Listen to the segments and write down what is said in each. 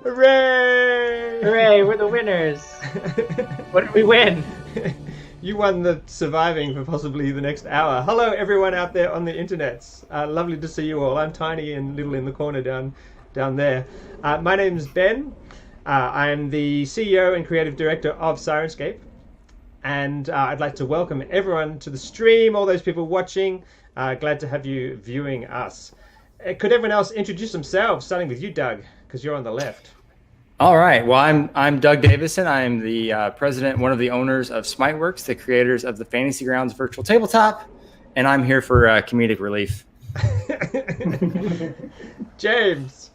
Hooray! Hooray, we're the winners. What did we win? You won the surviving for possibly the next hour. Hello, everyone out there on the internets. Lovely to see you all. I'm tiny and little in the corner down there. My name's Ben. I'm the CEO and creative director of Syrinscape. And I'd like to welcome everyone to the stream, all those people watching. Glad to have you viewing us. Could everyone else introduce themselves, starting with you, Doug, because you're on the left. All right. Well, I'm Doug Davison. I'm the president, one of the owners of Smiteworks, the creators of the Fantasy Grounds virtual tabletop, and I'm here for comedic relief. James.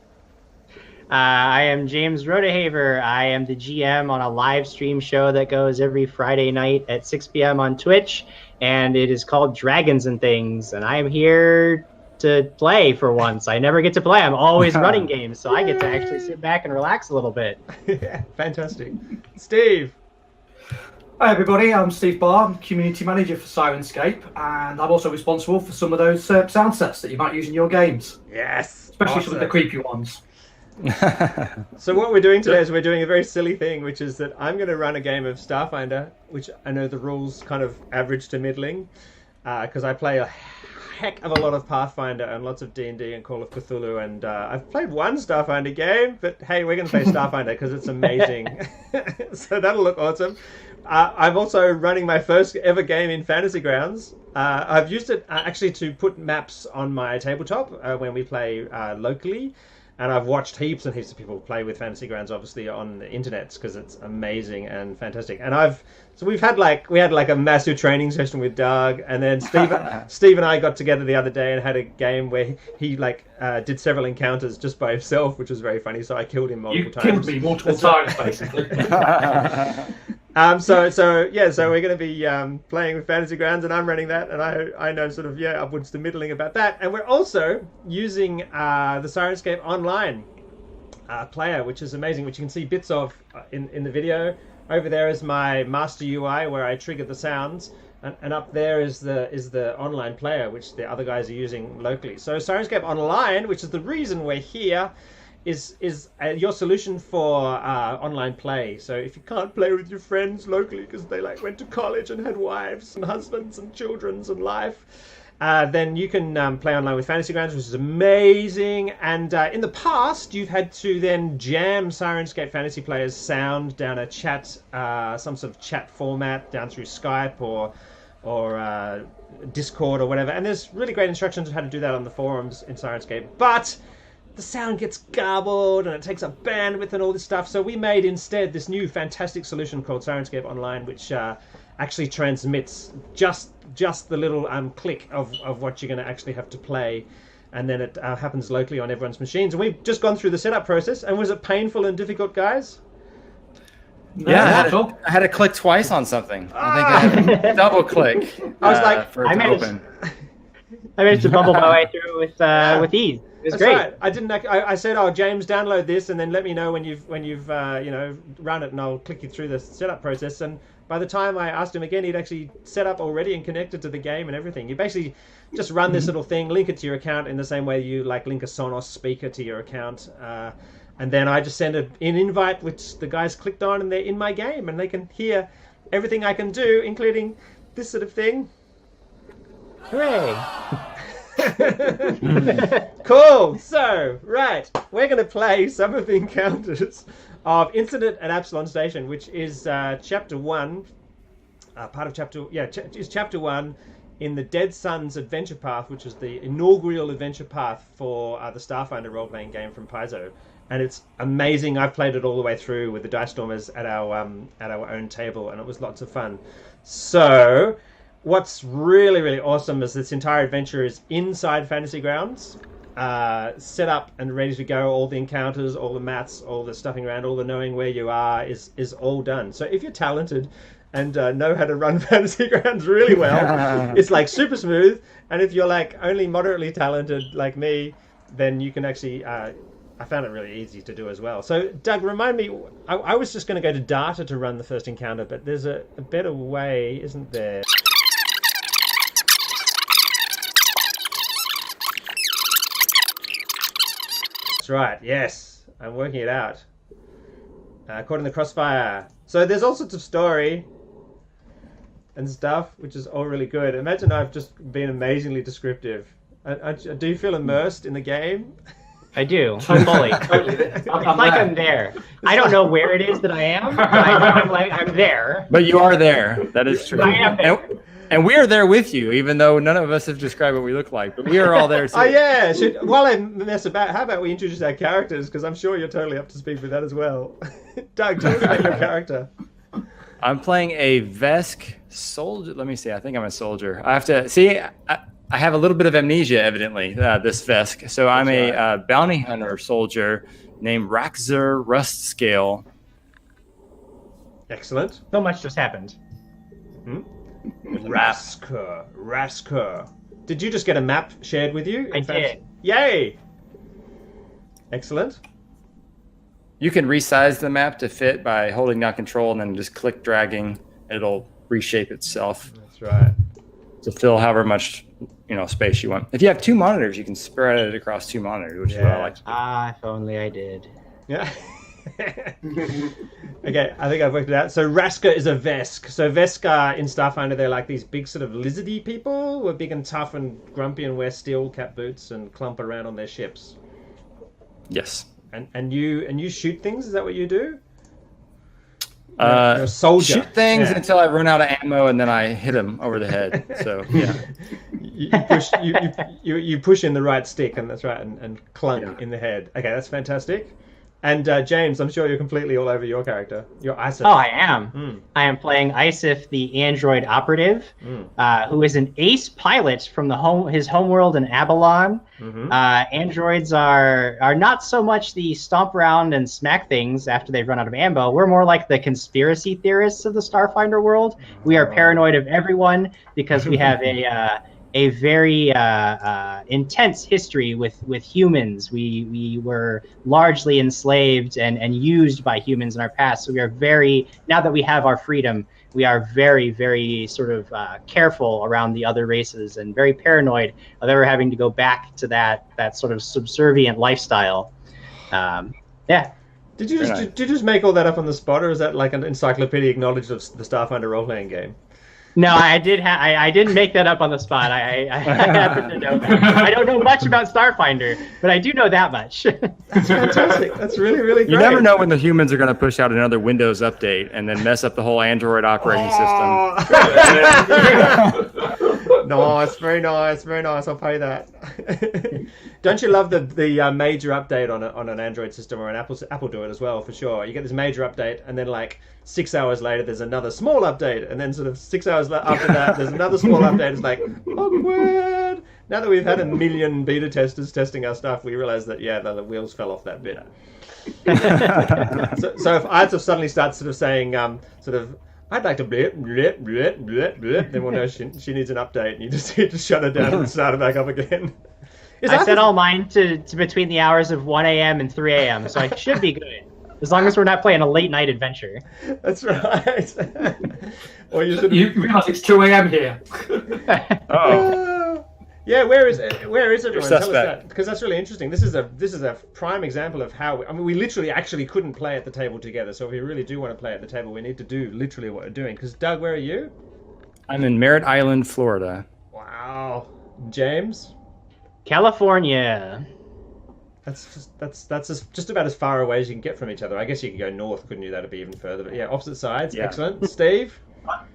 I am James Rodehaver. I am the GM on a live stream show that goes every Friday night at 6 p.m. on Twitch, and it is called Dragons and Things, and I am here to play for once. I never get to play. I'm always running games, so I get to actually sit back and relax a little bit. Yeah, fantastic. Steve. Hi everybody, I'm Steve Barr, I'm Community Manager for Syrinscape, and I'm also responsible for some of those sound sets that you might use in your games. Yes. Especially awesome. some of the creepy ones. So what we're doing today is we're doing a very silly thing, which is that I'm going to run a game of Starfinder, which I know the rules kind of average to middling, because I play a heck of a lot of Pathfinder and lots of D&D and Call of Cthulhu, and I've played one Starfinder game, but hey, we're going to play Starfinder because it's amazing. So that'll look awesome. I'm also running my first ever game in Fantasy Grounds. I've used it actually to put maps on my tabletop when we play locally. And I've watched heaps and heaps of people play with Fantasy Grounds, obviously on the internets, because it's amazing and fantastic. And we had a massive training session with Doug, and then Steve and I got together the other day and had a game where he did several encounters just by himself, which was very funny. So I killed him multiple times. You killed me multiple times, basically. So we're going to be playing with Fantasy Grounds, and I'm running that, and I know sort of upwards to middling about that, and we're also using the Syrinscape Online Player, which is amazing, which you can see bits of in the video. Over there is my master UI where I trigger the sounds, and up there is the online player, which the other guys are using locally. So Syrinscape Online, which is the reason we're here, is your solution for online play. So if you can't play with your friends locally because they went to college and had wives and husbands and children and life, then you can play online with Fantasy Grounds, which is amazing. And in the past, you've had to then jam Syrinscape Fantasy players' sound down a chat, some sort of chat format, down through Skype or Discord or whatever. And there's really great instructions on how to do that on the forums in Syrinscape. But the sound gets garbled and it takes up bandwidth and all this stuff. So we made instead this new fantastic solution called Syrinscape Online, which actually transmits just the little click of what you're going to actually have to play, and then it happens locally on everyone's machines. And we've just gone through the setup process. And was it painful and difficult, guys? Yeah, I had to click twice on something. I think I had to double click. I was like, for it to open. I managed to bumble my way through with ease. It was great. Right. I didn't. I said, "Oh, James, download this, and then let me know when you've run it, and I'll click you through the setup process." And by the time I asked him again, he'd actually set up already and connected to the game and everything. You basically just run this little thing, link it to your account in the same way you link a Sonos speaker to your account, and then I just send an invite, which the guys clicked on, and they're in my game, and they can hear everything I can do, including this sort of thing. Hooray! Cool. So, right, we're going to play some of the encounters of Incident at Absalon Station, which is chapter 1, part of chapter, is chapter 1 in the Dead Sun's Adventure Path, which is the inaugural adventure path for the Starfinder role-playing game from Paizo. And it's amazing. I've played it all the way through with the Dice Stormers at our own table, and it was lots of fun. So what's really, really awesome is this entire adventure is inside Fantasy Grounds, set up and ready to go. All the encounters, all the maths, all the stuffing around, all the knowing where you are is all done. So if you're talented and know how to run Fantasy Grounds really well, it's super smooth. And if you're only moderately talented like me, then you can actually... I found it really easy to do as well. So, Doug, remind me, I was just going to go to data to run the first encounter, but there's a better way, isn't there? That's right, yes. I'm working it out. Caught in the crossfire. So there's all sorts of story and stuff, which is all really good. Imagine I've just been amazingly descriptive. Do you feel immersed in the game? I do, fully. It's like I'm there. I don't know where it is that I am, but I'm there. But you are there. That is true. I am there. And we are there with you, even though none of us have described what we look like. But we are all there too. Oh yeah. While I mess about, how about we introduce our characters? Because I'm sure you're totally up to speed with that as well. Doug, tell us about your character. I'm playing a Vesk soldier. Let me see. I think I'm a soldier. I have to see. I have a little bit of amnesia, evidently, this Vesk. So I'm a bounty hunter soldier named Raxer Rustscale. Excellent. So much just happened. Rasker. Did you just get a map shared with you? I did. Yay! Excellent. You can resize the map to fit by holding down control and then just click dragging. It'll reshape itself. That's right. To fill however much space you want. If you have 2 monitors, you can spread it across 2 monitors, which is what I like. If only I did. Yeah. Okay, I think I've worked it out. So Rasker is a Vesk. So Vesk in Starfinder, they're like these big sort of lizardy people who are big and tough and grumpy and wear steel cap boots and clump around on their ships. Yes. And you shoot things? Is that what you do? You're a soldier. Shoot things until I run out of ammo, and then I hit them over the head. So yeah. you push in the right stick, and that's right, and clunk in the head. Okay, that's fantastic. And James, I'm sure you're completely all over your character. Your Isif. Oh, I am. I am playing Isif, the android operative, who is an ace pilot from his homeworld in Abalon. Androids are not so much the stomp around and smack things after they've run out of ammo. We're more like the conspiracy theorists of the Starfinder world. We are paranoid of everyone because we have a very intense history with humans. We were largely enslaved and used by humans in our past. So we are now that we have our freedom, we are very, very sort of careful around the other races and very paranoid of ever having to go back to that sort of subservient lifestyle. Did you just make all that up on the spot, or is that like an encyclopedic knowledge of the Starfinder role-playing game? No, I didn't make that up on the spot. I happen to know that. I don't know much about Starfinder, but I do know that much. That's fantastic. That's really, really great. You never know when the humans are going to push out another Windows update and then mess up the whole Android operating system. Nice, very nice, very nice. I'll pay that. Don't you love the major update on an Android system, or an Apple do it as well, for sure. You get this major update, and then like 6 hours later there's another small update, and then sort of 6 hours after that there's another small update. It's like, awkward. Now that we've had 1 million beta testers testing our stuff, we realize that the wheels fell off that bit. So if Isif suddenly starts sort of saying I'd like to blip, blip, blip, blip, blip, then we'll know she needs an update, and you just need to shut her down and start it back up again. I set all mine to between the hours of 1 a.m. and 3 a.m., so I should be good. As long as we're not playing a late night adventure. That's right. Or you realize it's 2 a.m. here. Yeah, where is everyone? Tell us suspect. that, because that's really interesting. This is a prime example of how we literally actually couldn't play at the table together. So if we really do want to play at the table, we need to do literally what we're doing. Because Doug, where are you? I'm in Merritt Island, Florida. Wow. James? California. That's just about as far away as you can get from each other. I guess you could go north, couldn't you? That'd be even further. But yeah, opposite sides. Yeah. Excellent. Steve?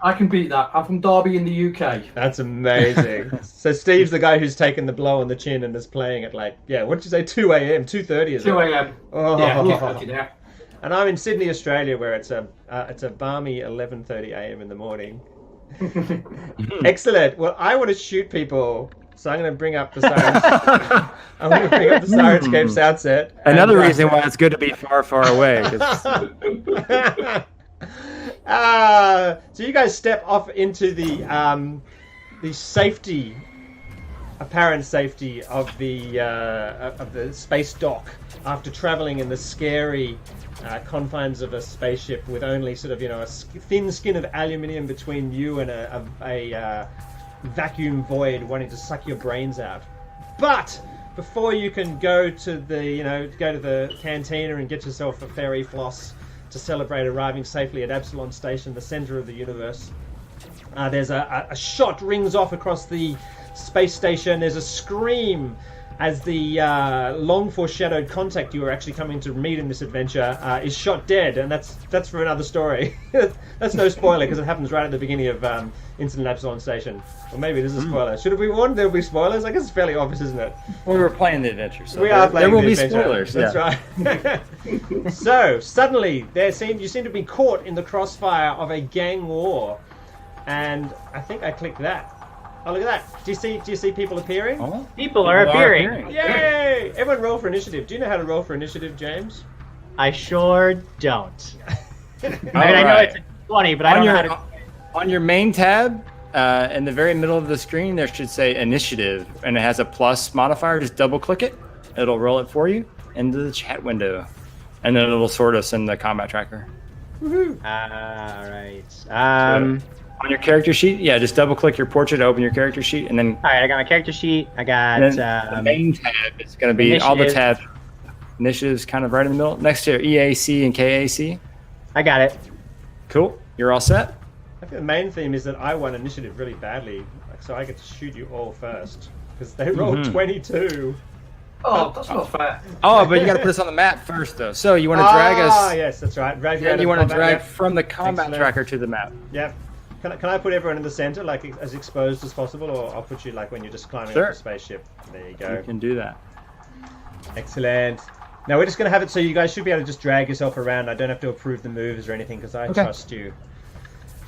I can beat that. I'm from Derby in the UK. That's amazing. So Steve's the guy who's taken the blow on the chin and is playing at what did you say, 2 a.m., 2:30 is it? 2 a.m. Oh. Yeah. And I'm in Sydney, Australia, where it's a balmy 11:30 a.m. in the morning. Excellent. Well, I want to shoot people, so I'm going to bring up the Sirens. I'm going to bring up the Syrinscape sound set. Another reason why it's good to be far, far away. So you guys step off into the safety, apparent safety of the space dock after traveling in the scary confines of a spaceship with only sort of a thin skin of aluminium between you and a vacuum void wanting to suck your brains out. But before you can go to the cantina and get yourself a fairy floss, to celebrate arriving safely at Absalon Station, the center of the universe. There's a shot rings off across the space station. There's a scream as the long foreshadowed contact you are actually coming to meet in this adventure is shot dead, and that's for another story. That's no spoiler because it happens right at the beginning of Incident Absalon Station. Or maybe this is a spoiler. Should we warn there'll be spoilers? I guess it's fairly obvious, isn't it? Well, we were playing the adventure, so we are playing there will the be adventure. spoilers. That's right. So suddenly you seem to be caught in the crossfire of a gang war, and I think I clicked that. Oh, look at that. Do you see people appearing? Oh, People are appearing. Yay! Everyone roll for initiative. Do you know how to roll for initiative, James? I sure don't. I mean, I know right. it's a 20, but I don't know how to... On your main tab, in the very middle of the screen, there should say initiative, and it has a plus modifier. Just double click it. It'll roll it for you into the chat window, and then it'll sort us in the combat tracker. Woohoo! Alright. On your character sheet, yeah, just double click your portrait to open your character sheet, and then Alright, I got my character sheet. I got... the main tab is going to be all the tabs. Initiatives kind of right in the middle, next to your EAC and KAC. I got it. Cool. You're all set? I think the main theme is that I won initiative really badly, so I get to shoot you all first. Because they rolled 22. Oh, that's not fair. Oh, but you got to put us on the map first, though. So you want to drag us... Ah, yes, that's right. Drag Then you want to drag yep. from the combat Excellent. tracker to the map. Yep. Can I put everyone in the center, like as exposed as possible, or I'll put you like when you're just climbing up the spaceship? There you go. You can do that. Excellent. Now we're just going to have it so you guys should be able to just drag yourself around. I don't have to approve the moves or anything because I trust you.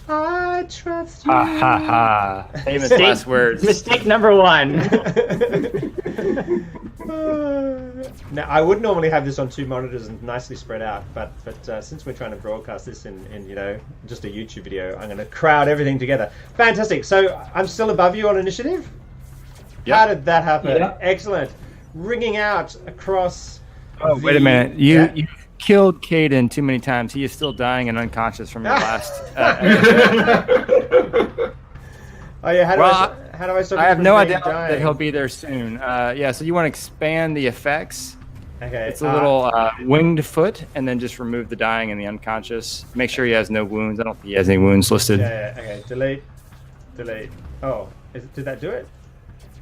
I trust you. Ha ha ha. Famous last words. Mistake number 1. Now I would normally have this on 2 monitors and nicely spread out, but since we're trying to broadcast this in just a YouTube video, I'm going to crowd everything together. Fantastic. So I'm still above you on initiative. Yep. How did that happen? Yeah. Excellent. Ringing out across. Oh, wait a minute. You killed Caden too many times. He is still dying and unconscious from your last. Oh yeah. How do I stop? I have him no from idea being that dying? he'll be there soon. Yeah, so you want to expand the effects. Okay. It's a little winged foot, and then just remove the dying and the unconscious. Make sure he has no wounds. I don't think he has any wounds listed. Yeah. Okay. Delete. Oh, did that do it?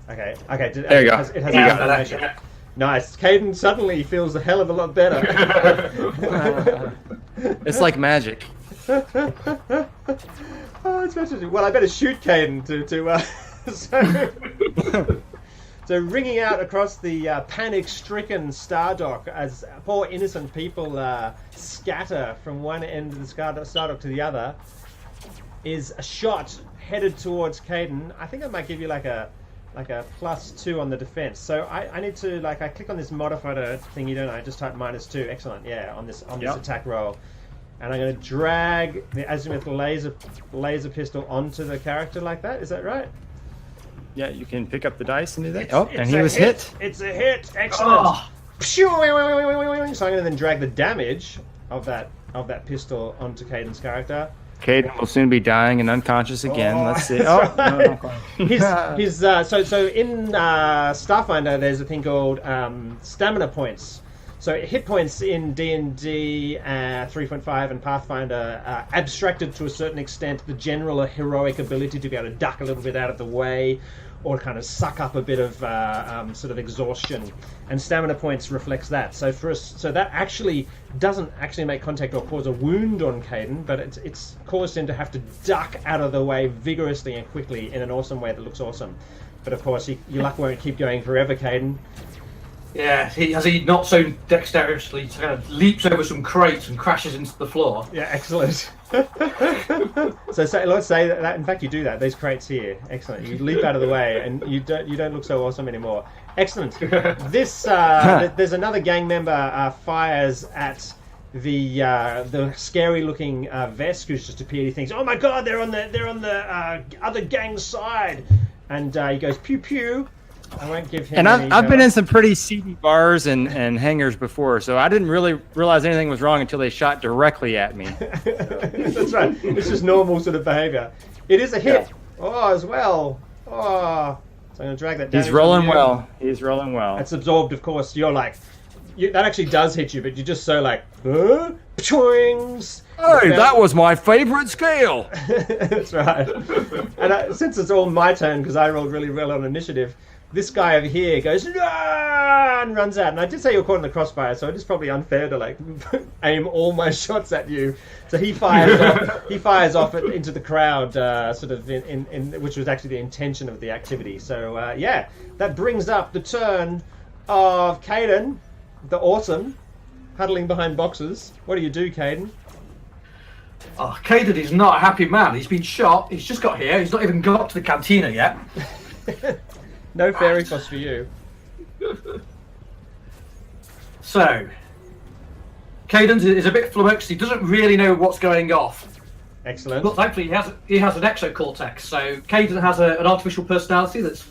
Okay. There you go. It has information. Nice. Caden suddenly feels a hell of a lot better. It's like magic. Oh, it's fantastic. Well, I better shoot Caden So ringing out across the panic-stricken Star Dock as poor innocent people scatter from one end of the Star Dock to the other is a shot headed towards Caden. I think I might give you like a +2 on the defense. So I need to I click on this modifier thingy, don't I? Just type -2. Excellent. Yeah, on this attack roll. And I'm going to drag the azimuth laser pistol onto the character like that. Is that right? Yeah, you can pick up the dice and do that. It's And he was hit. It's a hit. Excellent. Oh. So I'm going to then drag the damage of that pistol onto Caden's character. Caden will soon be dying and unconscious again. Oh, Let's see. that's right. His So in Starfinder, there's a thing called stamina points. So hit points in D&D 3.5 and Pathfinder abstracted to a certain extent the general or heroic ability to be able to duck a little bit out of the way or kind of suck up a bit of sort of exhaustion. And stamina points reflects that. So so that actually doesn't actually make contact or cause a wound on Caden, but it's caused him to have to duck out of the way vigorously and quickly in an awesome way that looks awesome. But of course, your luck won't keep going forever, Caden. Yeah, he not so dexterously kind of leaps over some crates and crashes into the floor. Yeah, excellent. So let's say that in fact you do that. These crates here, excellent. You leap out of the way, and you don't look so awesome anymore. Excellent. This there's another gang member fires at the scary looking Vesk who's just appeared. He thinks, oh my god, they're on the other gang's side, and he goes pew pew. I won't give him. And any I've been cover. in some pretty seedy bars and hangars before, so I didn't really realize anything was wrong until they shot directly at me. That's right. It's just normal sort of behavior. It is a hit. Yeah. Oh, as well. Oh, so I'm gonna drag that down. He's rolling well. He's rolling well. It's absorbed, of course. You're that actually does hit you, but you're just so like, huh? Pchoings! Hey, that was my favorite scale. That's right. And since it's all my turn, because I rolled really well on initiative, this guy over here goes, "Ah!" and runs out. And I did say you're caught in the crossfire, so it is probably unfair to like aim all my shots at you. So he fires off. He fires off into the crowd, sort of in which was actually the intention of the activity. So yeah, that brings up the turn of Caden, the awesome, huddling behind boxes. What do you do, Caden? Oh, Caden is not a happy man. He's been shot. He's just got here. He's not even got to the cantina yet. No fairy fuss for you. So, Caden is a bit flummoxed. He doesn't really know what's going off. Excellent. But thankfully, he has an exocortex. So, Caden has an artificial personality that's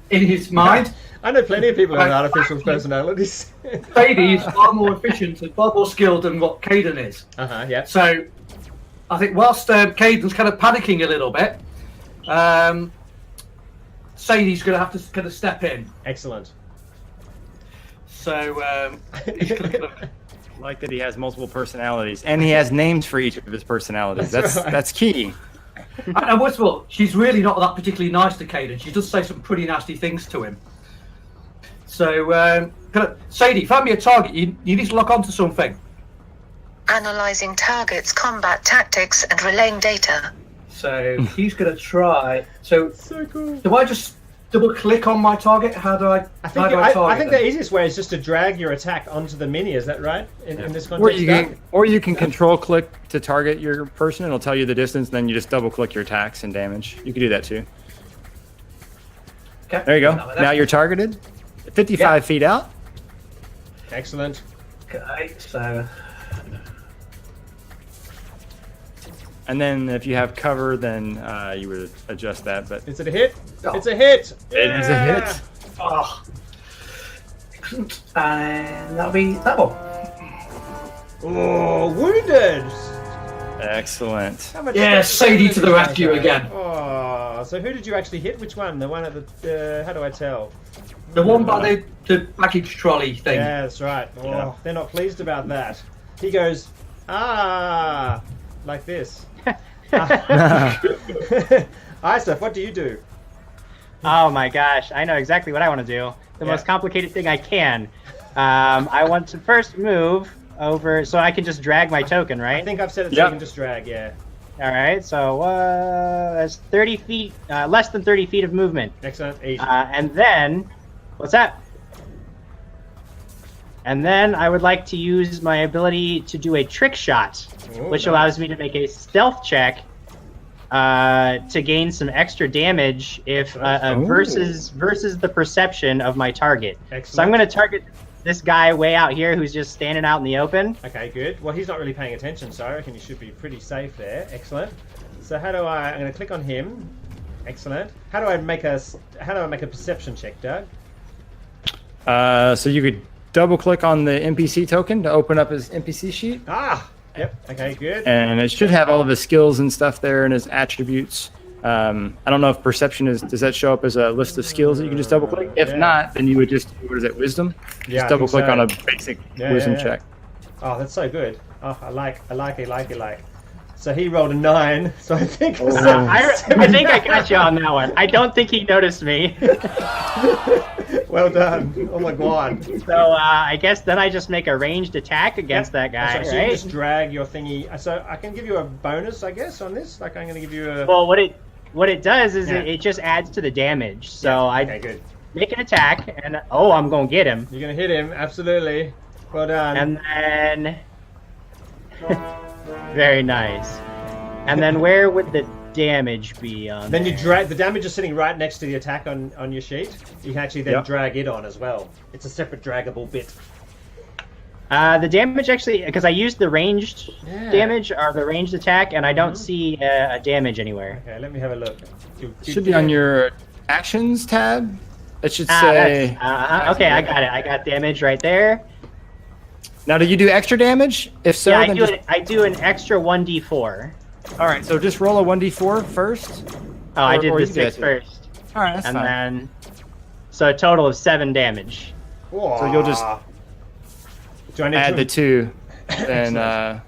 in his mind. I know plenty of people who have artificial personalities. Sadie is far more efficient and far more skilled than what Caden is. Yeah. So, I think whilst Caden's kind of panicking a little bit, Sadie's going to have to kind of step in. Excellent. So, he's going to I like that he has multiple personalities, and he has names for each of his personalities. That's key. And what's more, she's really not that particularly nice to Caden. She does say some pretty nasty things to him. So, Sadie, find me a target. You need to lock onto something. Analyzing targets, combat tactics, and relaying data. So he's going to try. So cool. Do I just double click on my target? How do I? I think the easiest way is just to drag your attack onto the mini. Is that right? In this context, or you can control click to target your person, and it'll tell you the distance. And then you just double click your attacks and damage. You can do that too. Okay. There you go. Now you're targeted. 55 feet out. Excellent. Okay. So. And then if you have cover, then you would adjust that. But is it a hit? Oh. It's a hit. It is a hit. Oh. Excellent. And that'll be that one. Oh, wounded. Excellent. Yeah, Sadie to the rescue again. Oh, so who did you actually hit? Which one? The one at the. How do I tell? The one by the package trolley thing. Yeah, that's right. Oh, they're not pleased about that. He goes, like this. Isaac, what do you do? Oh my gosh, I know exactly what I want to do. The most complicated thing I can. I want to first move over, so I can just drag my token, right? I think I've said it so you can just drag, All right, so that's 30 feet, less than 30 feet of movement. Excellent, easy. And then, what's that? And then I would like to use my ability to do a trick shot, which allows me to make a stealth check to gain some extra damage if versus the perception of my target. Excellent. So I'm going to target this guy way out here who's just standing out in the open. Okay, good. Well, he's not really paying attention, so I reckon he should be pretty safe there. Excellent. So I'm going to click on him. Excellent. How do I make a perception check, Doug? So you could double click on the NPC token to open up his NPC sheet. Yep. Okay, good. And it should have all of his skills and stuff there and his attributes. I don't know if perception does that show up as a list of skills that you can just double click? If not, then you would just, what is it, wisdom? Just double click on a basic wisdom check. Oh, that's so good. Oh, I like it. So he rolled a 9, so I think... I think I got you on that one. I don't think he noticed me. Well done. Oh my god. So I guess then I just make a ranged attack against that guy, so right? you just drag your thingy. So I can give you a bonus, I guess, on this? Like, I'm going to give you a... Well, what it does is it just adds to the damage. So I good. make an attack, and I'm going to get him. You're going to hit him, absolutely. Well done. And then... Very nice. And then where would the damage be on Then there? you drag... The damage is sitting right next to the attack on your sheet. You can actually then drag it on as well. It's a separate draggable bit. The damage actually... Because I used the ranged damage, or the ranged attack, and I don't see a damage anywhere. Okay, let me have a look. It should be on your actions tab. It should say... Okay, I got it. I got damage right there. Now, do you do extra damage? If so, yeah, then I do an extra 1d4. All right, so just roll a 1d4 first. Oh, I did the 6 first. All right, that's fine. And then, so a total of 7 damage. So you'll just Do I need add to the 2, then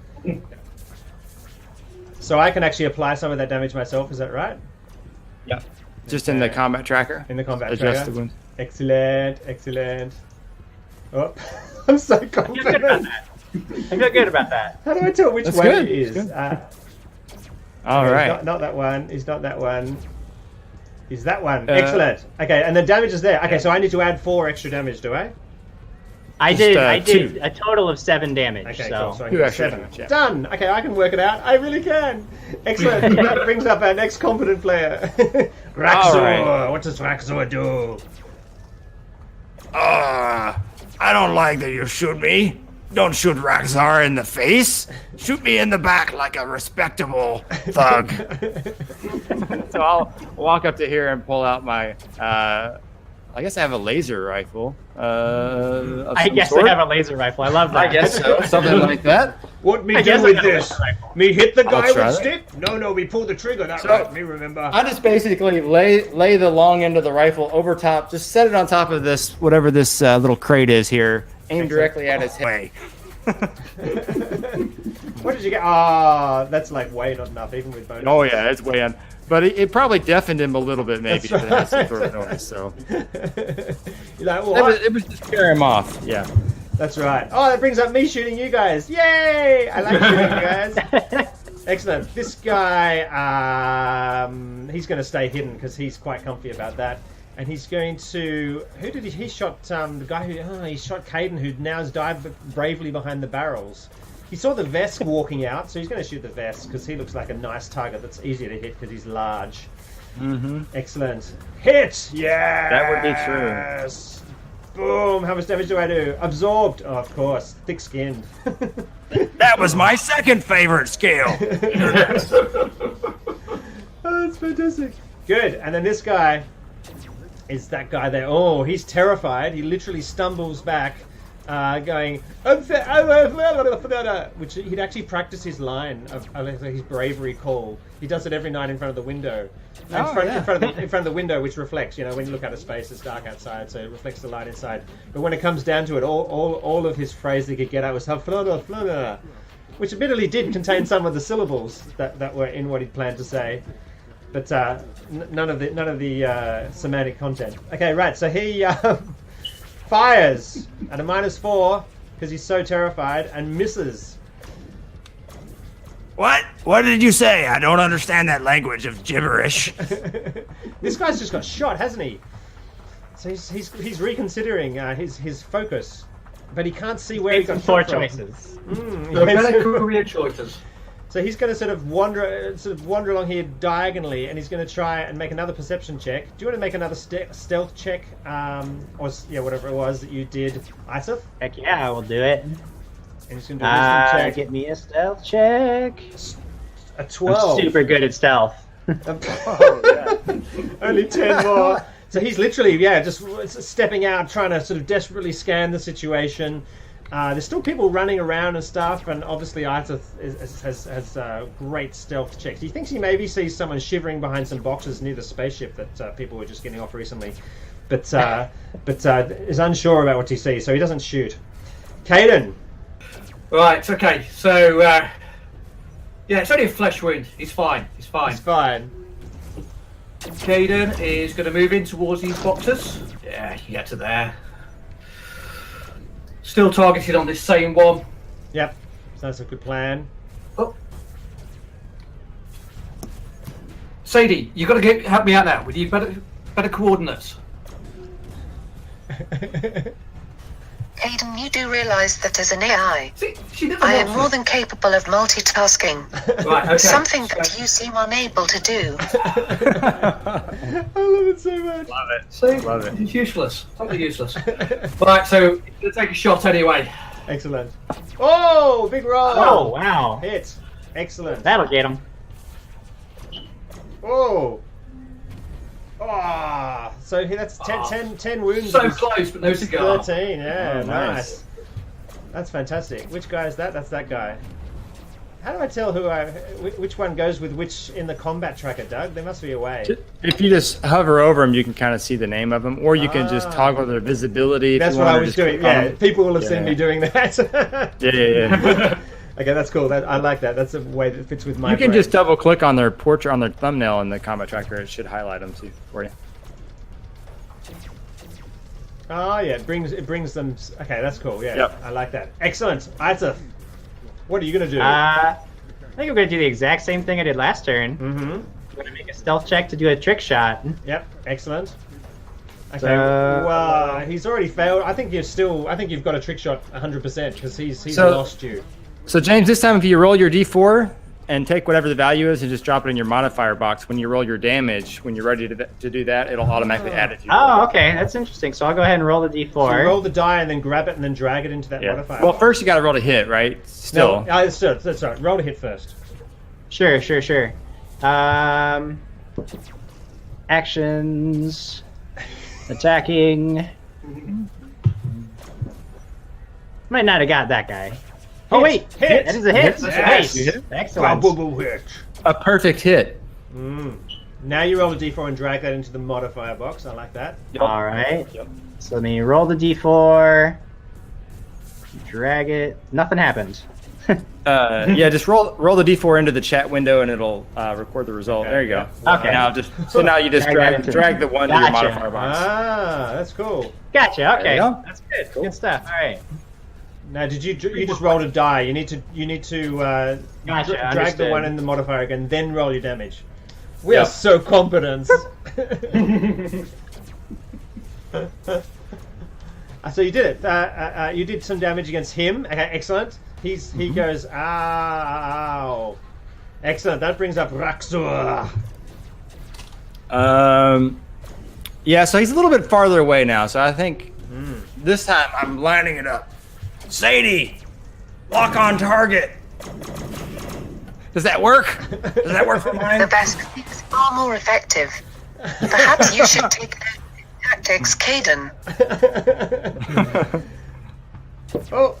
So I can actually apply some of that damage myself, is that right? yeah, just in the combat tracker. In the combat Adjust tracker. the wounds. Excellent, excellent. Oh, I'm so I feel good about confident. that. I feel good about that. How do I tell which That's way good, it is? that's good. Okay, All he's right. not that one. He's not that one. He's that one. Uh, Excellent. Okay, and the damage is there. Okay, so I need to add 4 extra damage, do I? I Just, did 2. a total of 7 damage. Okay, so cool. So I 2 get extra 7. damage, yeah. Done. Okay, I can work it out. I really can. Excellent. That brings up our next competent player. Raxor. All right. What does Raxor do? I don't like that you shoot me. Don't shoot Raxar in the face. Shoot me in the back like a respectable thug. So I'll walk up to here and pull out my. I guess I have a laser rifle. I guess I have a laser rifle. I love that. I guess so. Something like that. What me I do guess I with got a this? laser rifle. Me hit the guy I'll try with that. stick? No, we pull the trigger. That's So- right. Me remember. I just basically lay the long end of the rifle over top. Just set it on top of this whatever this little crate is here. Aim directly at his head. Way. What did you get? Ah, that's like way not enough, even with bonus. Oh yeah, it's way in. But it probably deafened him a little bit, maybe. That's It had some right. sort of noise, so You're like, what? it was just scare him off. Yeah. That's right. Oh, that brings up me shooting you guys. Yay! I like shooting you guys. Excellent. This guy, he's going to stay hidden because he's quite comfy about that. And he's going to... Who did he shot? The guy who... Oh, he shot Caden, who now has died bravely behind the barrels. He saw the Vesk walking out, so he's going to shoot the Vesk because he looks like a nice target that's easier to hit because he's large. Mm-hmm. Excellent. Hit! Yeah! That would be true. Yes! Boom! How much damage do I do? Absorbed! Oh, of course. Thick-skinned. That was my second favorite skill. Oh, that's fantastic. Good. And then this guy is that guy there. Oh, he's terrified. He literally stumbles back, going, which he'd actually practice his line of his bravery call. He does it every night in front of the window. In front of the window, which reflects, when you look out of space, it's dark outside, so it reflects the light inside. But when it comes down to it, all of his phrase he could get out was "Haflada," which admittedly did contain some of the syllables that were in what he'd planned to say, but none of the semantic content. Okay, right. So he fires at a -4 because he's so terrified and misses. What? What did you say? I don't understand that language of gibberish. This guy's just got shot, hasn't he? So he's reconsidering his focus, but he can't see where he got Four shot from. choices. So better career choices. So he's going to sort of wander along here diagonally, and he's going to try and make another perception check. Do you want to make another stealth check, or whatever it was that you did, Isaac? Heck yeah, I will do it. And he's going to do a wisdom check. Get me a stealth check. A 12. I'm super good at stealth. Only 10 more. So he's literally, just stepping out, trying to sort of desperately scan the situation. There's still people running around and stuff, and obviously Isaac has great stealth checks. He thinks he maybe sees someone shivering behind some boxes near the spaceship that people were just getting off recently, but is unsure about what he sees, so he doesn't shoot. Caden. Right, okay, so, it's only a flesh wound. He's fine. It's fine. Caden is going to move in towards these boxes. Yeah, you can get to there. Still targeted on this same one. Yep, so that's a good plan. Oh. Sadie, you've got to help me out now. With you better coordinates. Caden, you do realise that as an AI, See, she never I am watches. more than capable of multitasking. Right, okay. Something that you seem unable to do. I love it so much. Love it. See, Love it. it's useless. Totally useless. Right, so let's take a shot anyway. Excellent. Oh, big roll. Oh, wow. Hit. Excellent. That'll get him. Oh. Oh. So that's 10 wounds. So close, but no cigar. 13, yeah, Oh, nice. nice. That's fantastic. Which guy is that? That's that guy. How do I tell which one goes with which in the combat tracker, Doug? There must be a way. If you just hover over them, you can kind of see the name of them, or you can just toggle their visibility. That's what I was doing. Yeah, people will have seen me doing that. Yeah. Okay, that's cool. I like that. That's a way that fits with my. You can brain. just double click on their portrait on their thumbnail in the combat tracker. It should highlight them too for you. Oh yeah, it brings them. Okay, that's cool. Yeah, Yep. I like that. Excellent. What are you gonna do? I think I'm gonna do the exact same thing I did last turn. Mm-hmm. I'm gonna make a stealth check to do a trick shot. Yep. Excellent. Okay. So- Well, he's already failed. I think you've got a trick shot 100% because he's So- lost you. So James, this time if you roll your d4 and take whatever the value is and just drop it in your modifier box, when you roll your damage, when you're ready to do that, it'll automatically add it to your Oh, okay, that's interesting. So I'll go ahead and roll the d4. So you roll the die and then grab it and then drag it into that modifier. Well, first you got to roll to hit, right? Still. No, that's right. Roll to hit first. Sure. Actions. Attacking. Might not have got that guy. Oh wait, Hit. that is a hit. Yes. Nice. Excellent. Probable hit. A perfect hit. Now you roll a d4 and drag that into the modifier box. I like that. All right. So let me roll the d4. Drag it. Nothing happened. Yeah, just roll the d4 into the chat window and it'll record the result. There you go. Okay. Now you just drag the one to your Gotcha. modifier box. Ah, that's cool. Gotcha. Okay. you go. That's good. Good stuff. All right. Now, you just rolled a die? You need to Gotcha, drag the understood. one in the modifier again, then roll your damage. We are so competent. So you did it. You did some damage against him. Okay, excellent. He goes ow. Excellent. That brings up Raxor. Yeah, so he's a little bit farther away now, so I think this time I'm lining it up. Sadie, lock on target. Does that work? Does that work for The mine? best is far more effective. Perhaps you should take tactics, Caden. Oh,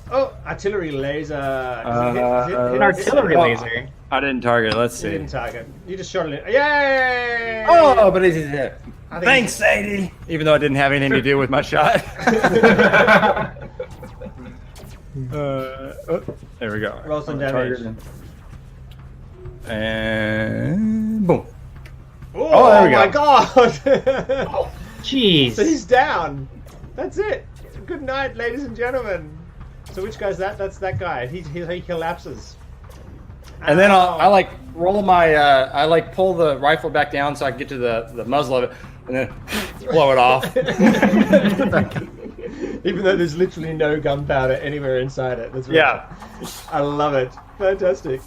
artillery laser. An artillery laser. I didn't target. Let's You see. didn't target. You just shot it. Yay! Oh, but he's hit. I think Thanks, Sadie. Even though it didn't have anything to do with my shot. There we go. Roll some damage. And boom. Oh, there we go. my god! Jeez. So he's down. That's it. Good night, ladies and gentlemen. So which guy's that? That's that guy. He collapses. And then Ow. I like roll my I like pull the rifle back down so I can get to the muzzle of it and then blow it off. Even though there's literally no gunpowder anywhere inside it. That's right. Yeah. I love it. Fantastic.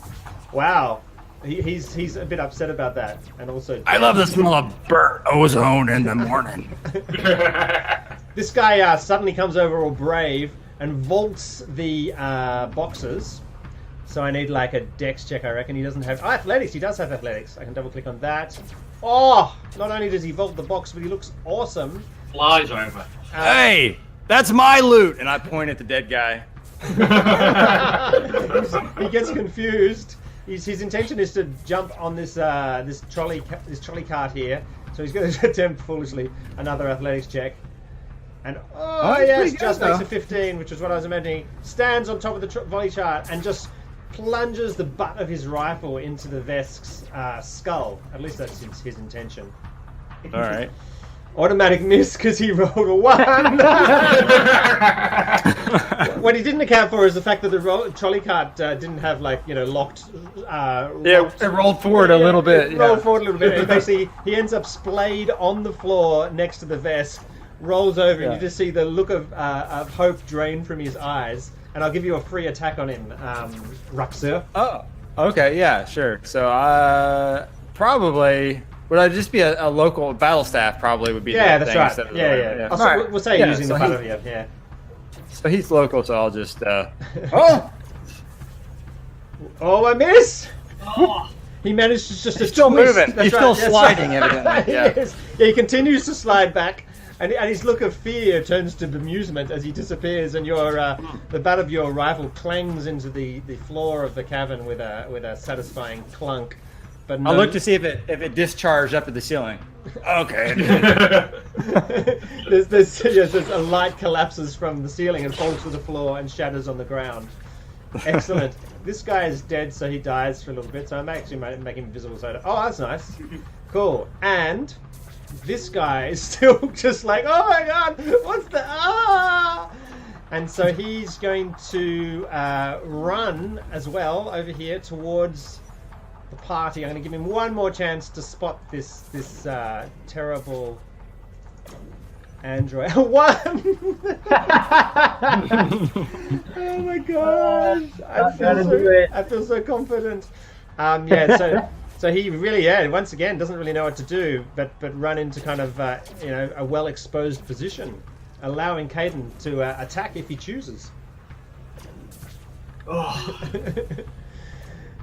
Wow. He's a bit upset about that, and also I love the smell of burnt ozone in the morning. this guy suddenly comes over all brave and vaults the boxes. So I need like a dex check, I reckon. He doesn't have athletics. He does have athletics. I can double click on that. Oh, not only does he vault the box, but he looks awesome. Flies over. Hey, that's my loot. And I point at the dead guy. He gets confused. His intention is to jump on this trolley cart here. So he's going to attempt foolishly another athletics check. And that's yes, pretty good, just makes though. a 15, which is what I was imagining. Stands on top of the volley chart and just plunges the butt of his rifle into the Vesk's skull. At least that's his intention. All right. Automatic miss because he rolled a 1. What he didn't account for is the fact that the trolley cart didn't have locked. Yeah, it rolled forward a little bit. Rolled Yeah. forward a little bit. And basically, he ends up splayed on the floor next to the Vesk, rolls over, and you just see the look of hope drain from his eyes. And I'll give you a free attack on him, Ruxer. Oh, okay, yeah, sure. So probably would I just be a local battle staff? Probably would be. Yeah, the that's thing right. instead of Yeah. All So right. we'll say Yeah, using so the butt of it. Yeah. So he's local, so I'll just. Oh, Oh, I miss! He managed to just He's still twist. moving. That's He's right. still That's sliding, right. evidently. He Yeah. is. Yeah, he continues to slide back And his look of fear turns to bemusement as he disappears, and your the butt of your rifle clangs into the floor of the cavern with a satisfying clunk. But I'll look to see if it discharged up at the ceiling. Okay. there's a light collapses from the ceiling and falls to the floor and shatters on the ground. Excellent. This guy is dead, so he dies for a little bit. So I'm actually making him invisible. So that's nice. Cool. And this guy is still just like, oh my god, what's the And so he's going to run as well over here towards the party. I'm going to give him one more chance to spot this terrible android. One. Oh my gosh! I feel so confident. So he really, once again, doesn't really know what to do, but run into kind of a well-exposed position, allowing Caden to attack if he chooses. Oh.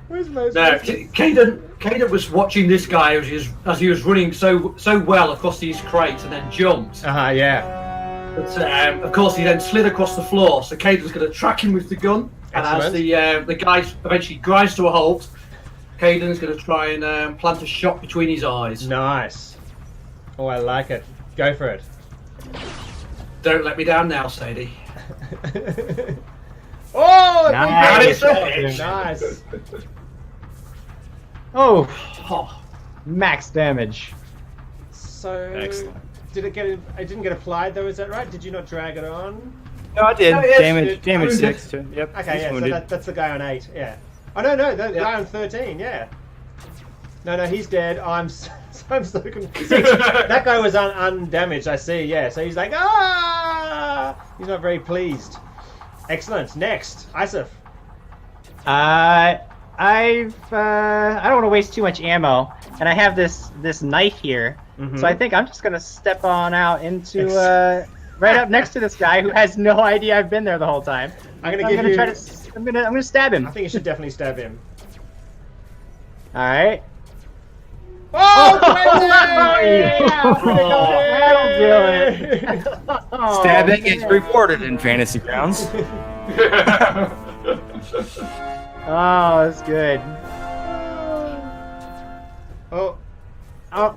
Where's Moses? No, Caden was watching this guy as he was running so well across these crates and then jumped. Yeah. But of course, he then slid across the floor. So Caden was going to track him with the gun, and as the guy eventually grinds to a halt, Caden's going to try and plant a shot between his eyes. Nice. Oh, I like it. Go for it. Don't let me down now, Sadie. Oh, nice. Nice. Oh, max damage. So, excellent. Did it get? It didn't get applied though. Is that right? Did you not drag it on? No, I did. No, yes, damage 6 to him. Yep. Okay, yeah. So that's the guy on 8. Yeah. Oh no, the guy on 13. Yeah. No, he's dead. I'm so confused. That guy was undamaged. I see. Yeah. So he's like, he's not very pleased. Excellent. Next, Isaac. I don't want to waste too much ammo, and I have this knife here, so I think I'm just gonna step on out into right up next to this guy who has no idea I've been there the whole time. I'm gonna stab him. I think you should definitely stab him. All right. Oh, that'll do it. Stabbing is rewarded in Fantasy Grounds. Oh, that's good. Oh,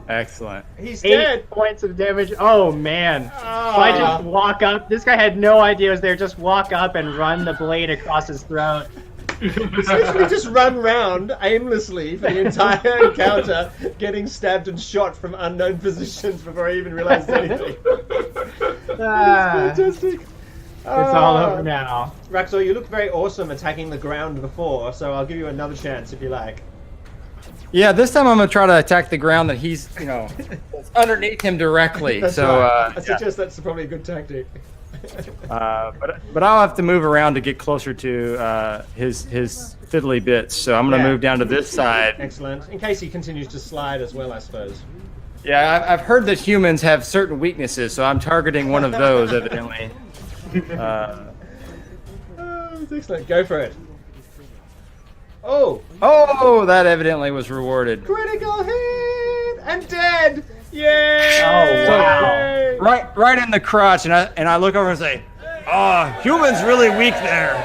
Excellent. he's 8 dead. points of damage. Oh man. So I just walk up. This guy had no idea I was there. Just walk up and run the blade across his throat. Essentially just run round aimlessly for the entire encounter, getting stabbed and shot from unknown positions before I even realized anything. Fantastic. It's all over now. Raxor, you looked very awesome attacking the ground before, so I'll give you another chance if you like. Yeah, this time I'm gonna try to attack the ground that he's, underneath him directly. That's so right. I suggest that's probably a good tactic. But I'll have to move around to get closer to his fiddly bits. So I'm gonna move down to this side. Excellent. In case he continues to slide as well, I suppose. Yeah, I've heard that humans have certain weaknesses, so I'm targeting one of those evidently. That's excellent. Go for it. Oh, that evidently was rewarded. Critical hit and dead. Yay! Oh wow! Right in the crotch, and I look over and say, humans really weak there.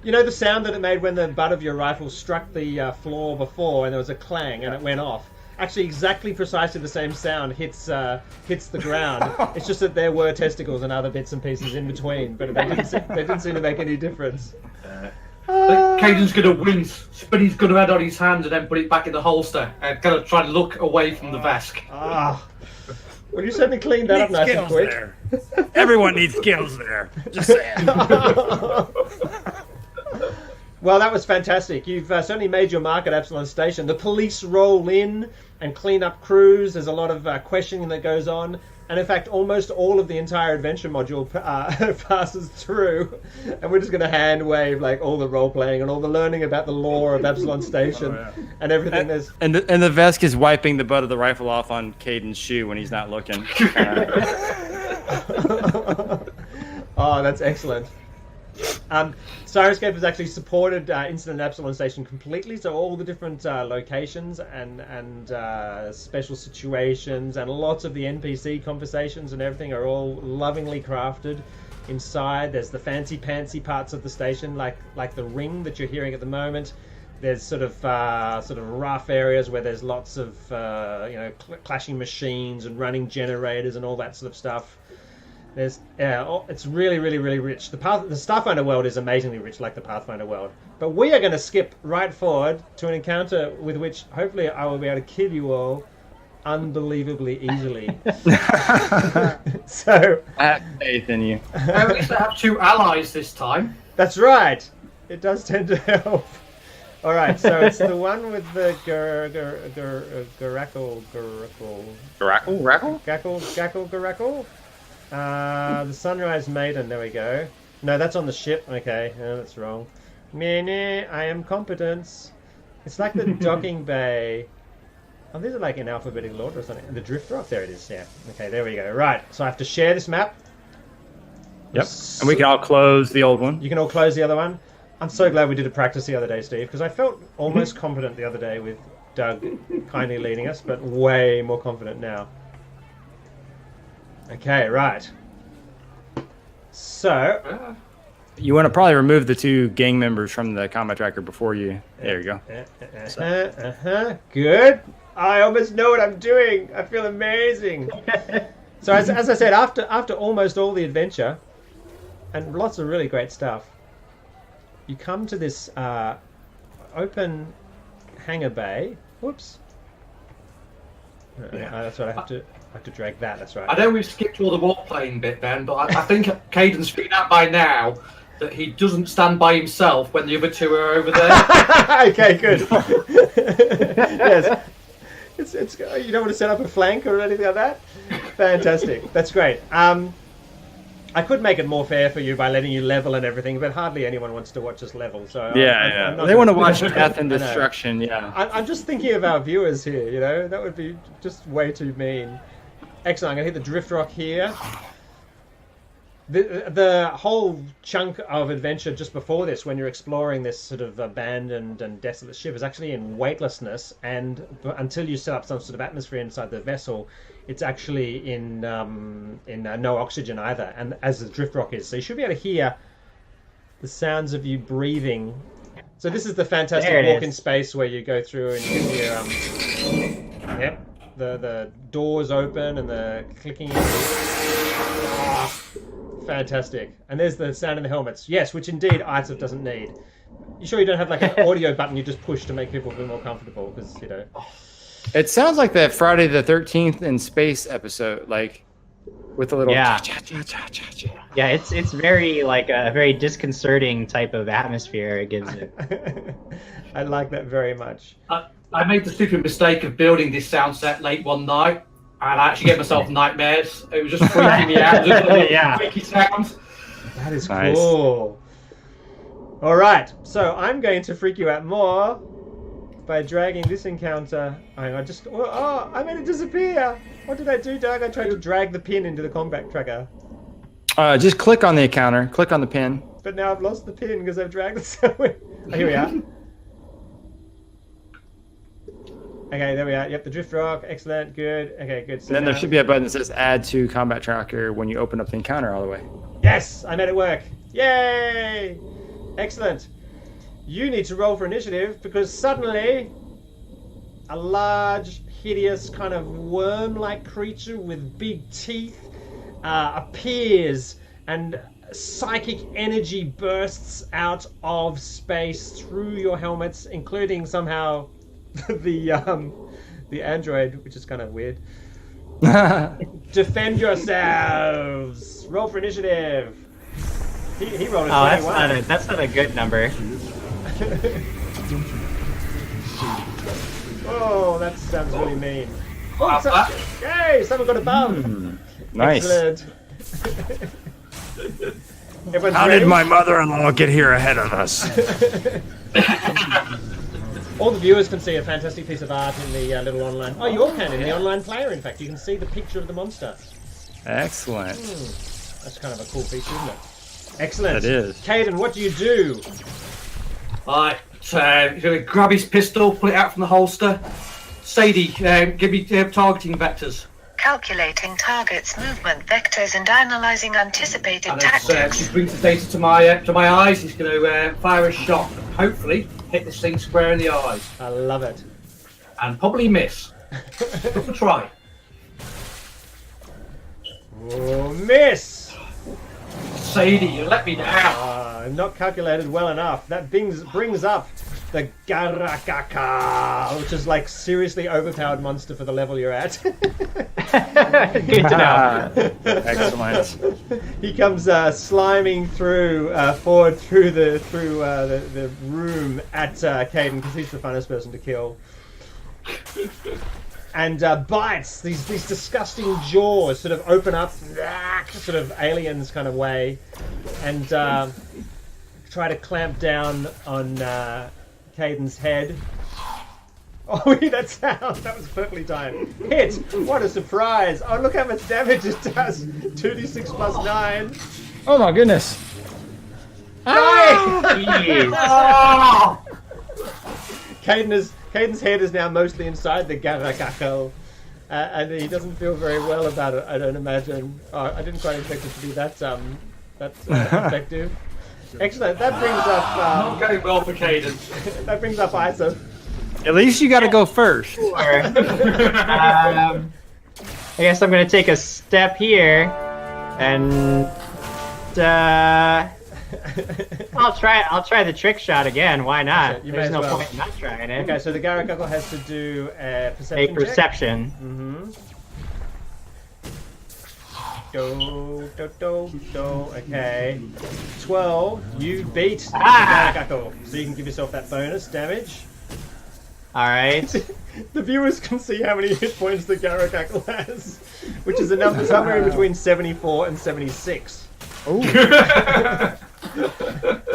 You know the sound that it made when the butt of your rifle struck the floor before, and there was a clang, and it went off. Actually, exactly precisely the same sound hits the ground. It's just that there were testicles and other bits and pieces in between, but they didn't seem to make any difference. Caden's going to wince, spin his gun around on his hand, and then put it back in the holster, and kind of try to look away from the Vesk. Well, you certainly cleaned that up nice and quick. There. Everyone needs skills there. Just saying. Well, that was fantastic. You've certainly made your mark at Absalon Station. The police roll in and clean up crews. There's a lot of questioning that goes on. And in fact, almost all of the entire adventure module passes through. And we're just going to hand wave like all the role-playing and all the learning about the lore of Absalon Station and everything. And the Vesk is wiping the butt of the rifle off on Caden's shoe when he's not looking. Oh, that's excellent. Syrinscape has actually supported Instant Epsilon Station completely, so all the different locations and special situations and lots of the NPC conversations and everything are all lovingly crafted. Inside, there's the fancy parts of the station, like the ring that you're hearing at the moment. There's sort of rough areas where there's lots of clashing machines and running generators and all that sort of stuff. It's really rich. The Starfinder world is amazingly rich, like the Pathfinder world. But we are going to skip right forward to an encounter with which hopefully I will be able to kill you all unbelievably easily. So I have faith in you. At least I have 2 allies this time. That's right. It does tend to help. All right, so it's the one with the Gackle. The Sunrise Maiden. There we go. No, that's on the ship. Okay, no, that's wrong. Mene, I am competence. It's like the docking bay. Oh, these are like in alphabetical order or something. The drift rock. There it is. Yeah. Okay, there we go. Right. So I have to share this map. Yep. And we can all close the old one. You can all close the other one. I'm so glad we did a practice the other day, Steve, because I felt almost confident the other day with Doug kindly leading us, but way more confident now. Okay, right. So... You want to probably remove the 2 gang members from the combat tracker before you... There you go. Good. I almost know what I'm doing. I feel amazing. So as I said, after almost all the adventure, and lots of really great stuff, you come to this open hangar bay. Whoops. That's right. I have to drag that. That's right. I know we've skipped all the warplane bit, Ben, but I think Caden's figured out by now that he doesn't stand by himself when the other 2 are over there. Okay, good. Yes. It's you don't want to set up a flank or anything like that? Fantastic. That's great. I could make it more fair for you by letting you level and everything, but hardly anyone wants to watch us level. So I'm not they want to watch death and destruction. Yeah. I'm just thinking of our viewers here. You know, that would be just way too mean. Excellent. I'm gonna hit the drift rock here. The whole chunk of adventure just before this, when you're exploring this sort of abandoned and desolate ship, is actually in weightlessness, and until you set up some sort of atmosphere inside the vessel, it's actually in no oxygen either, and as the drift rock is. So you should be able to hear the sounds of you breathing. So this is the fantastic walk in space where you go through and you can hear the doors open and the clicking. Fantastic. And there's the sound in the helmets. Yes, which indeed ISIF doesn't need. You sure you don't have like an audio button you just push to make people feel more comfortable? Because, you know. It sounds like that Friday the 13th in space episode, like with a little Yeah, cha. it's very like a very disconcerting type of atmosphere it gives it. I like that very much. I made the stupid mistake of building this sound set late one night, and I actually gave myself nightmares. It was just freaking me out. Just freaky sounds. That is nice. Cool. All right, so I'm going to freak you out more by dragging this encounter. I made it disappear. What did I do, Doug? I tried to drag the pin into the combat tracker. Just click on the encounter. Click on the pin. But now I've lost the pin because I've dragged it somewhere. Oh, here we are. Okay, there we are. Yep, the drift rock. Excellent. Good. Okay, good. So then there should be a button that says add to combat tracker when you open up the encounter all the way. Yes, I made it work. Yay! Excellent. You need to roll for initiative because suddenly a large, hideous, kind of worm-like creature with big teeth appears, and psychic energy bursts out of space through your helmets, including somehow the android, which is kind of weird. Defend yourselves. Roll for initiative. He rolled a 21. That's not a good number. Oh, that sounds really mean. Hey, someone got a bum. Nice. Excellent. How did my mother-in-law get here ahead of us? All the viewers can see a fantastic piece of art in the little online... Oh, you all can in the online player, in fact. You can see the picture of the monster. Excellent. That's kind of a cool feature, isn't it? Excellent. That is. Caden, what do you do? Right, he's going to grab his pistol, pull it out from the holster. Sadie, give me targeting vectors. Calculating targets, movement, vectors, and analyzing anticipated And as tactics. she brings the data to my eyes, he's going to fire a shot and hopefully hit this thing square in the eyes. I love it. And probably miss. But we'll try. Oh, miss! Sadie, you let me down. Not calculated well enough. That brings up the Garakaka, which is like seriously overpowered monster for the level you're at. Good to know. Excellent. He comes sliming forward through the room at Caden because he's the funnest person to kill. And bites these disgusting jaws sort of open up, sort of aliens kind of way, and try to clamp down on Caden's head. Oh, that sound! That was perfectly timed. Hit! What a surprise! Oh, look how much damage it does! 2d6 plus 9. Oh my goodness. Jeez. Oh! Caden's head is now mostly inside the Garakako, and he doesn't feel very well about it. I don't imagine. I didn't quite expect it to be that effective. Excellent. That brings up. Not going well for Caden. That brings up Isaac. At least you got to go first. I guess I'm going to take a step here, and I'll try the trick shot again. Why not? Okay, you may There's as no well. point in not trying it. Okay, so the Garakako has to do a perception. A perception. Do. Okay. 12. You beat the Ah! Garakako, so you can give yourself that bonus damage. All right. The viewers can see how many hit points the Garakako has, which is a number somewhere in between 74 and 76. I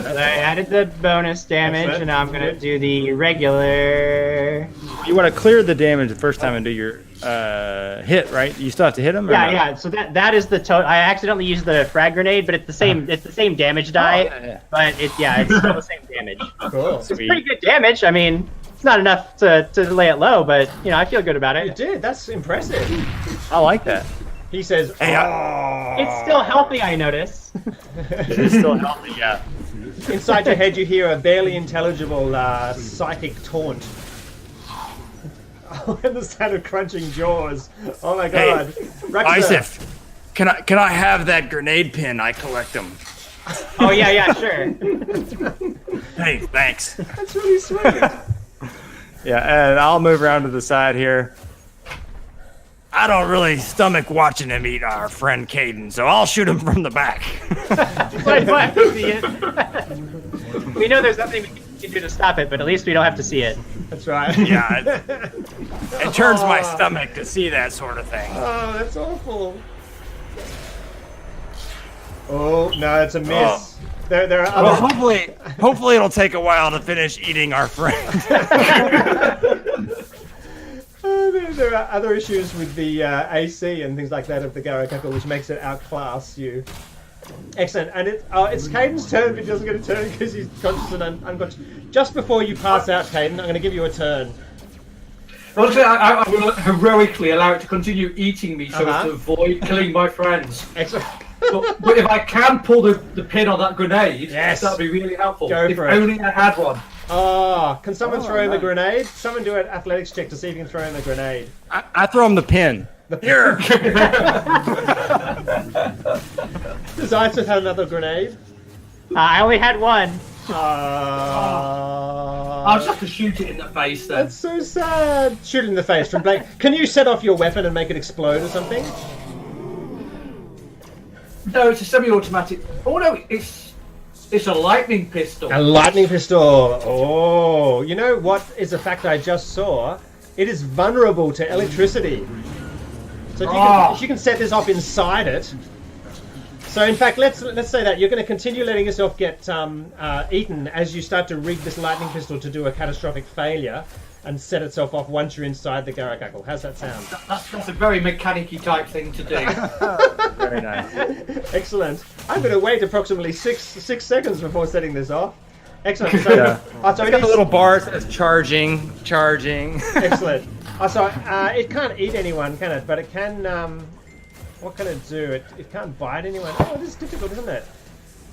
added the bonus damage, Excellent. and now I'm going to do the regular. You want to clear the damage the first time and do your hit, right? You still have to hit him. Or Yeah, no? yeah. So that is the total. I accidentally used the frag grenade, but it's the same. It's the same damage die, yeah. but it's still the same damage. Cool. It's pretty good damage. I mean, it's not enough to lay it low, but I feel good about You it. did. That's impressive. I like that. He says, Hey, "Oh." It's still healthy, I notice. It is still healthy. Yeah. Inside your head, you hear a barely intelligible psychic taunt. Oh, and the sound of crunching jaws. Oh my god. Raxer. Isaac, can I have that grenade pin? I collect them. Oh yeah, sure. Hey, thanks. That's really sweet. Yeah, and I'll move around to the side here. I don't really stomach watching him eat our friend Caden, so I'll shoot him from the back. We know there's nothing we can do to stop it, but at least we don't have to see it. That's right. Yeah, it turns my stomach to see that sort of thing. Oh, that's awful. Oh, no, it's a miss. There are Well, other... hopefully it'll take a while to finish eating our friend. There are other issues with the AC and things like that of the Garakako, which makes it outclass you. Excellent. And it's Caden's turn, but he doesn't get a turn because he's conscious and unconscious. Just before you pass out, Caden, I'm going to give you a turn. Well, I will heroically allow it to continue eating me so as to avoid killing my friends. Excellent. But if I can pull the pin on that grenade, Yes. that'd be really helpful. Go if for it. only I had one. Oh, can someone throw in the nice. grenade? Someone do an athletics check to see if you can throw in the grenade. I throw him the pin. Here. Does Isaac have another grenade? I only had one. I'll just have to shoot it in the face then. That's so sad. Shoot it in the face from blank. Can you set off your weapon and make it explode or something? No, it's a semi-automatic. Oh no, it's a lightning pistol. A lightning pistol. Oh, you know what is a fact I just saw? It is vulnerable to electricity. So if you can set this off inside it. So in fact, let's say that you're going to continue letting yourself get eaten as you start to rig this lightning pistol to do a catastrophic failure and set itself off once you're inside the Garakako. How's that sound? That's a very mechanic-y type thing to do. Very nice. Excellent. I'm going to wait approximately six seconds before setting this off. Excellent. So, Yeah. so It's got a little bar that says charging. Excellent. So it can't eat anyone, can it? But it can. What can it do? It can't bite anyone. Oh, this is difficult, isn't it?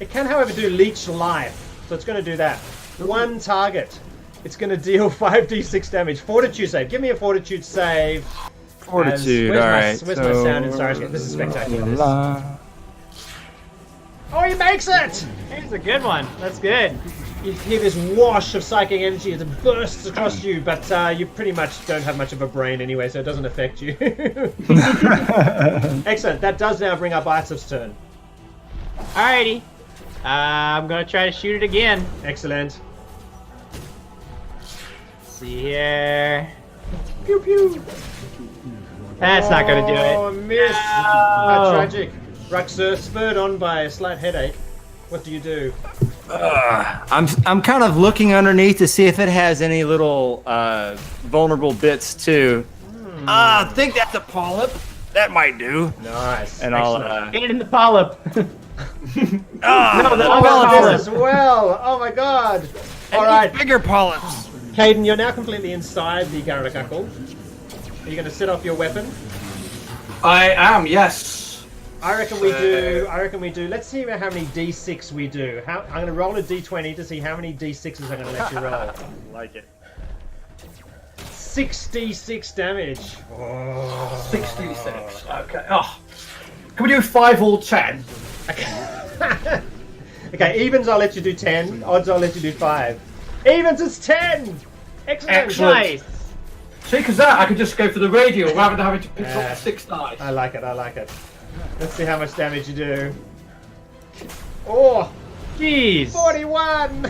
It can, however, do leech life. So it's going to do that. One target. It's going to deal 5d6 damage. Fortitude save. Give me a fortitude save. Fortitude. Where's All right. Where's my sound in Syrinscape? This is spectacular. Oh, he makes it! Here's a good one. That's good. You hear this wash of psychic energy as it bursts across you, but you pretty much don't have much of a brain anyway, so it doesn't affect you. Excellent. That does now bring up Isof's turn. Alrighty. I'm gonna try to shoot it again. Excellent. Let's see here. Pew pew. That's not gonna do Oh, it. miss. No. How tragic. Ruxer, spurred on by a slight headache. What do you do? I'm kind of looking underneath to see if it has any little vulnerable bits too. I think that's a polyp. That might do. Nice. And Excellent. Get it in the polyp. No, the Oh, polyp. this as well. Oh my god. All right, Bigger polyps. Caden, you're now completely inside the Garagackle. Are you going to set off your weapon? I am, yes. I reckon we do. Let's see how many d6 we do. I'm going to roll a d20 to see how many d6s I'm going to let you roll. Like it. 6d6 damage. Oh. 66. Okay. Oh. Can we do 5 or 10? Okay, evens I'll let you do 10. Odds I'll let you do 5. Evens is 10. Excellent. Excellent. Nice. See, because that I could just go for the radio rather than having to pick up 6 dice. I like it. I like it. Let's see how much damage you do. Oh, Jeez. 41.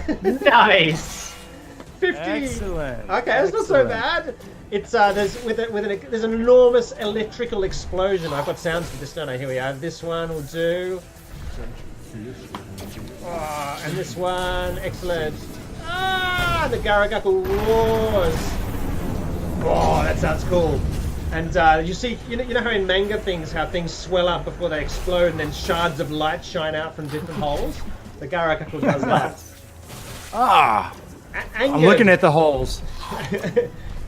Nice. 50. Excellent. Okay, that's not so bad. It's there's there's an enormous electrical explosion. I've got sounds for this, don't I? Here we are. This one will do. Oh, and this one, excellent. Ah, the Garagackle roars. Oh, that sounds cool. And you see, you know how in manga things, how things swell up before they explode, and then shards of light shine out from different holes. The Garagackle does that. Ah, Angered, I'm looking at the holes.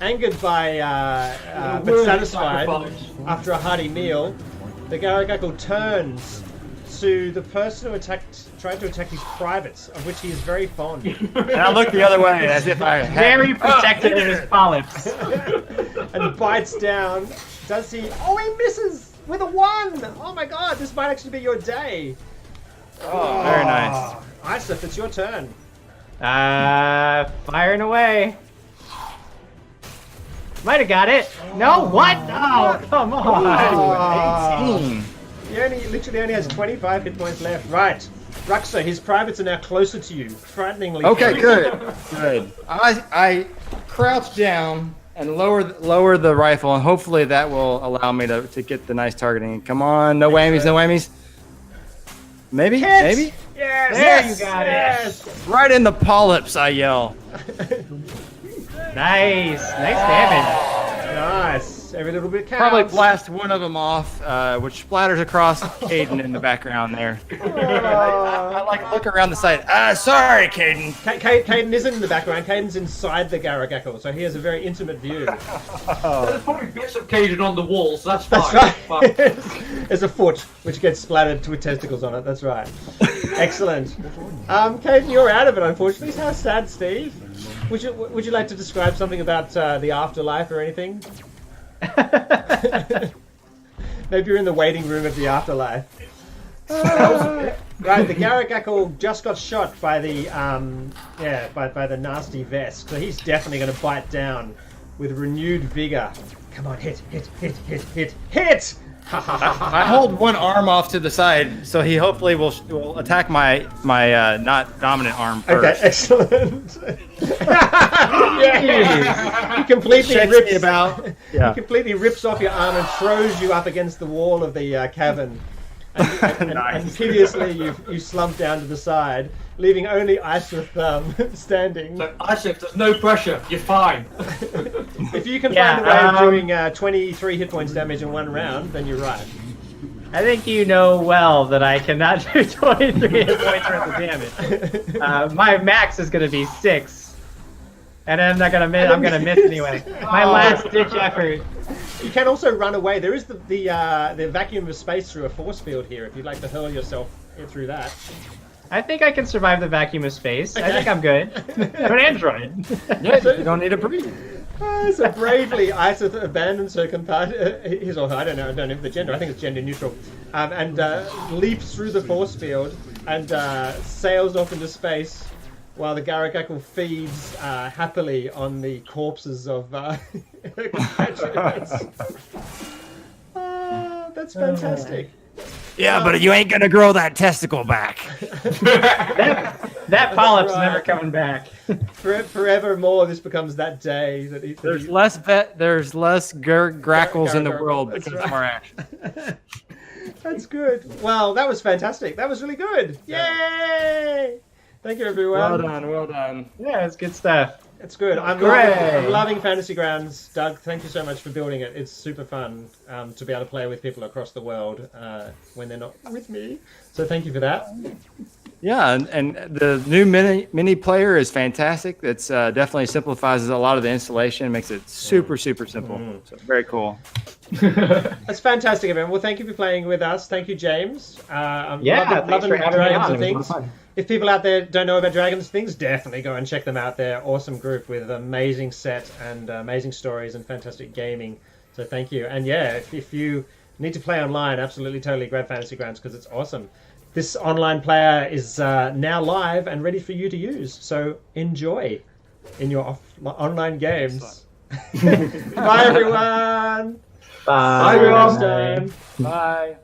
angered by, but Worthy satisfied sacrifice. after a hearty meal, the Garagackle turns to the person who tried to attack his privates, of which he is very fond. And I look the other way as if I had. Very protective of his polyps. And bites down. Does he? Oh, he misses with a 1. Oh my god, this might actually be your day. Oh, very nice. Isaac, it's your turn. Firing away. Might have got it. No, what? Oh, come on. 18. He literally only has 25 hit points left. Right. Ruxer, his privates are now closer to you, frighteningly. Okay, close. good. I crouch down and lower the rifle, and hopefully that will allow me to get the nice targeting. Come on, no whammies, no whammies. Maybe, Hit! maybe. Yes! There you got yes! Right in the polyps, I yell. Nice. Nice damage. Nice. Every little bit counts. Probably blast one of them off, which splatters across Caden in the background there. I like to look around the side. sorry, Caden. Caden isn't in the background. Caden's inside the Garagackle, so he has a very intimate view. There's probably bits of Caden on the wall, so that's That's fine. right. Fine. There's a foot which gets splattered with testicles on it. That's right. Excellent. Caden, you're out of it, unfortunately. How sad, Steve. Would you like to describe something about the afterlife or anything? Maybe you're in the waiting room of the afterlife. Right, the Garagackle just got shot by the by the nasty Vesk, so he's definitely going to bite down with renewed vigor. Come on, hit! I hold one arm off to the side, so he hopefully will attack my not dominant arm first. Okay, excellent. Yeah. He completely Shakes rips me about. Yeah. He completely rips off your arm and throws you up against the wall of the cavern. And piteously you slump down to the side, leaving only Isaac standing. So, Isaac, there's no pressure. You're fine. If you can find a way of doing 23 hit points damage in one round, then you're right. I think you know well that I cannot do 23 hit points worth of damage. My max is going to be 6. And I'm not going to miss. I'm going to miss anyway. My last ditch effort. You can also run away. There is the vacuum of space through a force field here. If you'd like to hurl yourself through that. I think I can survive the vacuum of space. I think I'm good. I'm an android. Yeah, you don't need to breathe. So bravely, Isaac abandons her his or her, I don't know the gender, I think it's gender neutral, and leaps through the force field and sails off into space while the Garagackle feeds happily on the corpses of her compatriots. That's fantastic. Yeah, but you ain't gonna grow that testicle back. That polyp's never coming back. Forevermore, this becomes that day that There's less grackles in the world That's because right. of more action. That's good. Well, that was fantastic. That was really good. Yay! Thank you, everyone. Well done, well done. Yeah, it's good stuff. It's good. I'm loving Fantasy Grounds. Doug, thank you so much for building it. It's super fun to be able to play with people across the world when they're not with me. So thank you for that. Yeah, and the new mini player is fantastic. It's definitely simplifies a lot of the installation, makes it super simple. So very cool. That's fantastic, everyone. Well, thank you for playing with us. Thank you, James. Thanks loving for having me Dragons on. and It was Things. a lot of fun. If people out there don't know about Dragons and Things, definitely go and check them out. They're an awesome group with an amazing set and amazing stories and fantastic gaming. So thank you. And yeah, if you need to play online, absolutely, totally grab Fantasy Grounds because it's awesome. This online player is now live and ready for you to use. So enjoy in your online games. Bye, everyone. Bye. See you next time. Bye.